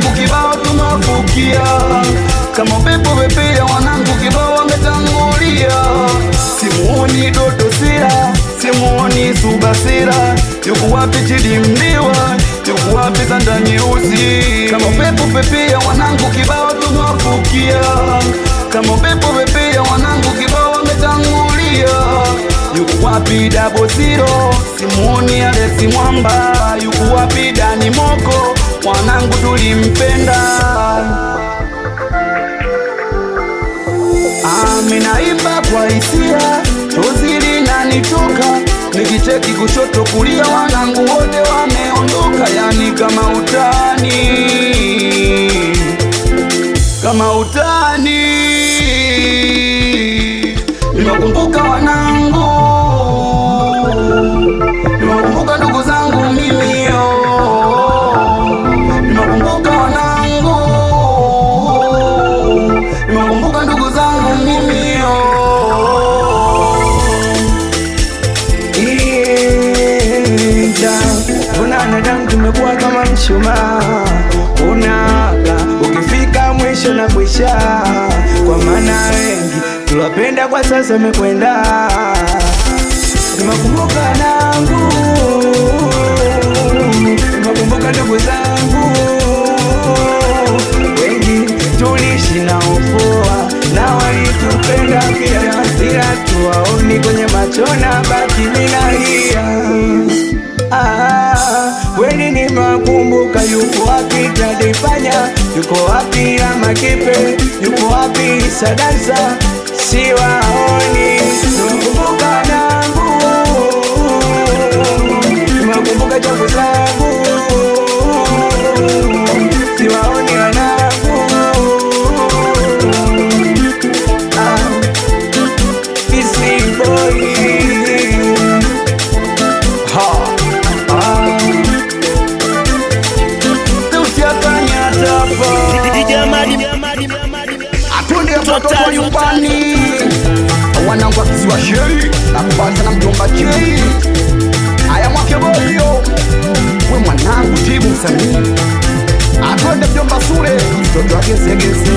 wanangu kibao tumafukia, kama upepo pepea wanangu kibao wametangulia. Simuoni Dodo Sila, simuoni Suba Sila, yuko wapi Chidi Mliwa, yuko wapi Zanda Nyeusi? Kama upepo pepea wanangu kibao tumafukia, kama upepo pepea wanangu kibao wametangulia. Yuko wapi Double Zero, simuoni Alex Mwamba, yuko wapi Dani Moko, wanangu tulimpenda. Naimba kwa hisia, chozi linanitoka, nikicheki kushoto kulia, wanangu wote wameondoka. Yani kama utani, kama utani. Nimekumbuka wanangu, nimekumbuka ndugu zangu mimi yo, nimekumbuka wanangu, nimekumbuka ndugu zangu mimi yo. Wanadamu tumekuwa kama mshumaa, unaka ukifika mwisho na kwisha, kwa maana wengi tuwapenda kwa sasa mekwenda. Nimekumbuka wanangu, nimekumbuka ndugu zangu, wengi tulishi na upoa na walitupenda pia, ila tuwaoni kwenye macho na baki minalia. Weni nimekumbuka, yuko wapi Tadifanya, yuko wapi Amakipe, yuko wapi Sadansa, siwaoni. Nimekumbuka wanangu, nimekumbuka chafu zangu, siwaoni wanangu. Easy boy. Watoto nyumbani, wanangu wa kisiwa Shei, nakubali sana mjomba Jei. Aya mwake boyo, we mwanangu Tibu msanii, atwende mjomba Sule, mtoto wa Gesegese.